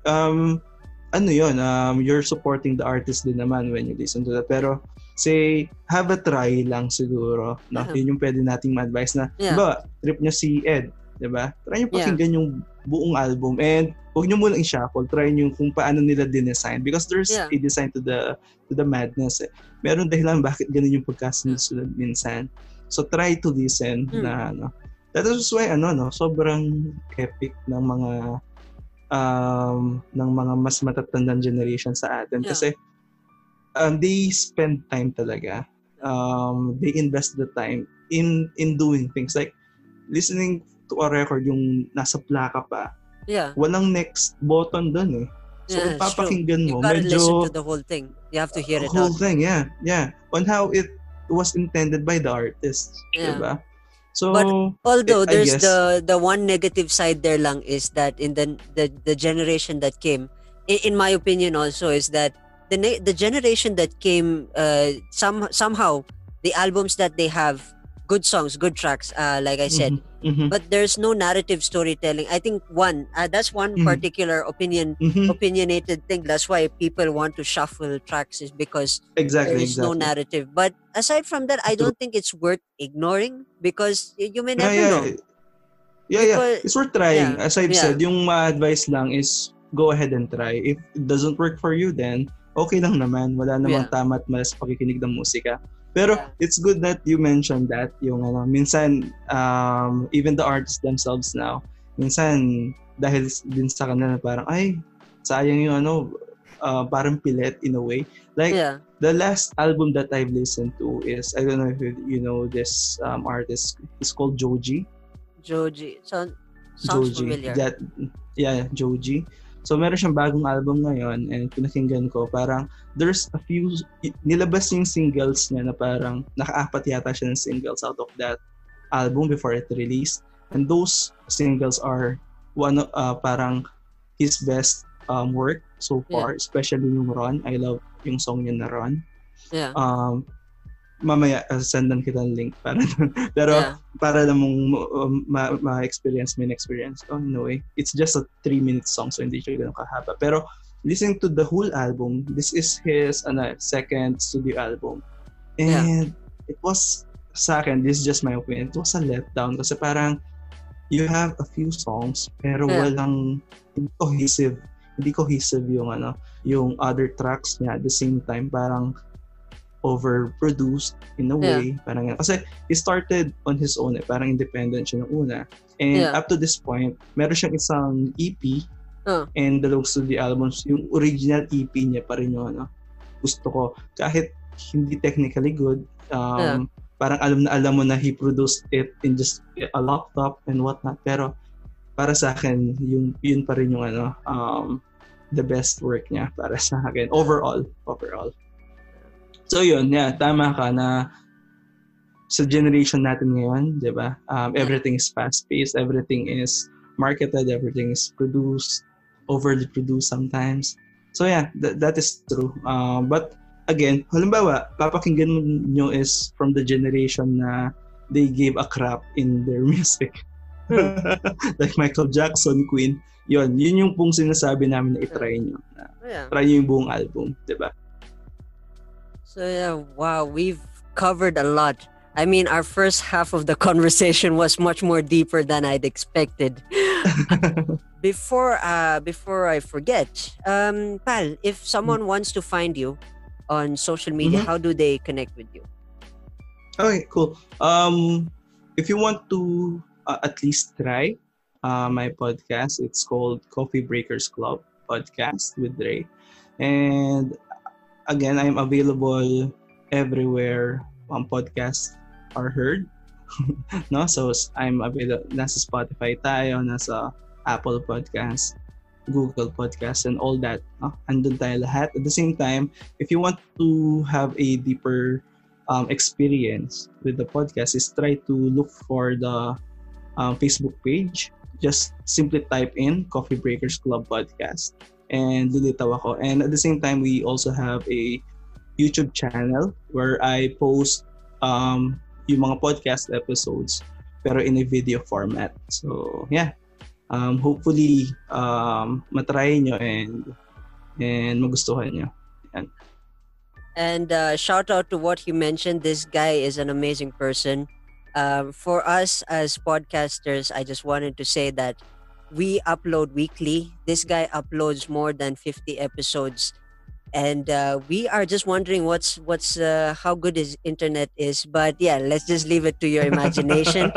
you're supporting the artist din naman when you listen to that. Pero say, have a try lang siguro, no? yeah, Yun yung pwede nating ma-advise na, yeah, diba, trip niyo si Ed, diba? Try niyo yeah, pakinggan yung buong album, and huwag niyo munang i-shuffle, try niyo kung paano nila dinesign, because there's yeah, a design to the madness. Meron dahilan bakit ganun yung yeah, pagkasunod minsan. So try to listen mm, na that is why sobrang epic ng mga mas matatandang generation sa atin, yeah, kasi they spend time talaga. They invest the time in doing things like listening to a record yung nasa plaka pa. yeah, Walang next button dun eh. So yeah. kung It's true. papakinggan You mo, gotta listen to medyo the whole thing. You have to hear it whole out. thing, yeah. On how it was intended by the artist, Yeah. diba? So, But although I there's guess, the one negative side there lang, is that in the generation that came, in my opinion also, is that the generation that came, somehow the albums that they have, good songs, good tracks, like I said, mhm, but there's no narrative storytelling. I think that's one mhm, particular mhm. opinionated thing. That's why people want to shuffle tracks, is because there Exactly, is no exactly. narrative. But aside from that, I True. don't think it's worth ignoring, because you may Yeah, never yeah. know. Because, It's worth trying. yeah, As I've yeah. said, yung advice lang is go ahead and try. If it doesn't work for you, then okay lang naman. Wala namang Yeah. tama at mali sa pakikinig ng musika. Pero Yeah. it's good that you mentioned that. Yung minsan, even the artists themselves now, minsan, dahil din sa kanila parang, ay, sayang yung parang pilit in a way. Like, Yeah. the last album that I've listened to is, I don't know if you know this artist, it's called Joji. Joji. Sounds Joji. familiar. Joji. So meron siyang bagong album ngayon and pinakinggan ko, parang there's a few, nilabas yung singles niya na parang naka-apat yata siya ng singles out of that album before it released. And those singles are parang his best work so far, especially yung Ron. I love yung song niya na Ron. Yeah. Mamaya sendan kita ng link para pero para namang ma-experience may experience ko in a way. It's just a 3-minute song, so hindi siya ganun kahaba. Pero listening to the whole album, this is his second studio album. And it was, sa akin, this is just my opinion, it was a letdown kasi parang you have a few songs pero walang hindi cohesive yung yung other tracks niya at the same time, parang overproduced in a way. Parang kasi he started on his own, parang independent siya ng una. And up to this point, meron siyang isang EP and dalawang studio albums. Yung original EP niya pa rin yung gusto ko. Kahit hindi technically good, parang alam mo na he produced it in just a laptop and whatnot. Pero para sa akin, yun pa rin yung the best work niya para sa akin. Overall. So yun, tama ka na sa generation natin ngayon, di ba? Everything is fast-paced, everything is marketed, everything is produced, overly produced sometimes. So that is true. But again, halimbawa, papakinggan nyo is from the generation na they gave a crap in their music. Like Michael Jackson, Queen. Yun yung pong sinasabi namin na i-try nyo. Try nyo yung buong album, di ba? So wow, we've covered a lot. I mean, our first half of the conversation was much more deeper than I'd expected. Before I forget, Pal, if someone wants to find you on social media, how do they connect with you? Okay, cool. If you want to at least try my podcast, it's called Coffee Breakers Club Podcast with Dre. And again, I'm available everywhere podcasts are heard. No? So, I'm available. Nasa Spotify tayo, nasa Apple Podcasts, Google Podcasts, and all that. No? Andun tayo lahat. At the same time, if you want to have a deeper experience with the podcast, is try to look for the Facebook page. Just simply type in Coffee Breakers Club Podcast. And lilitaw ako. And at the same time, we also have a YouTube channel where I post yung mga podcast episodes pero in a video format. So, hopefully matry nyo and magustuhan nyo. Yan. And shout out to what he mentioned. This guy is an amazing person. For us as podcasters, I just wanted to say that we upload weekly. This guy uploads more than 50 episodes, and we are just wondering what's how good his internet is. But let's just leave it to your imagination.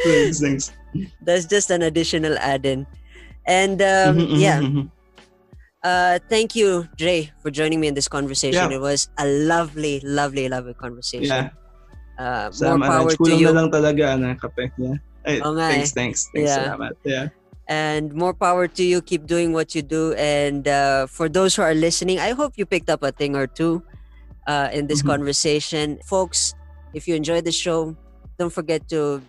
Thanks. That's just an additional add-in. And thank you, Dre, for joining me in this conversation. It was a lovely conversation. More power to you. Na lang talaga na kape. Thanks. Salamat. And more power to you. Keep doing what you do. And for those who are listening, I hope you picked up a thing or two in this conversation. Folks, if you enjoyed the show, don't forget to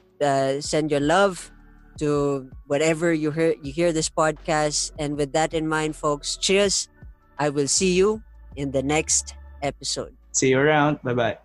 send your love to whatever you hear this podcast. And with that in mind, folks, cheers. I will see you in the next episode. See you around. Bye-bye.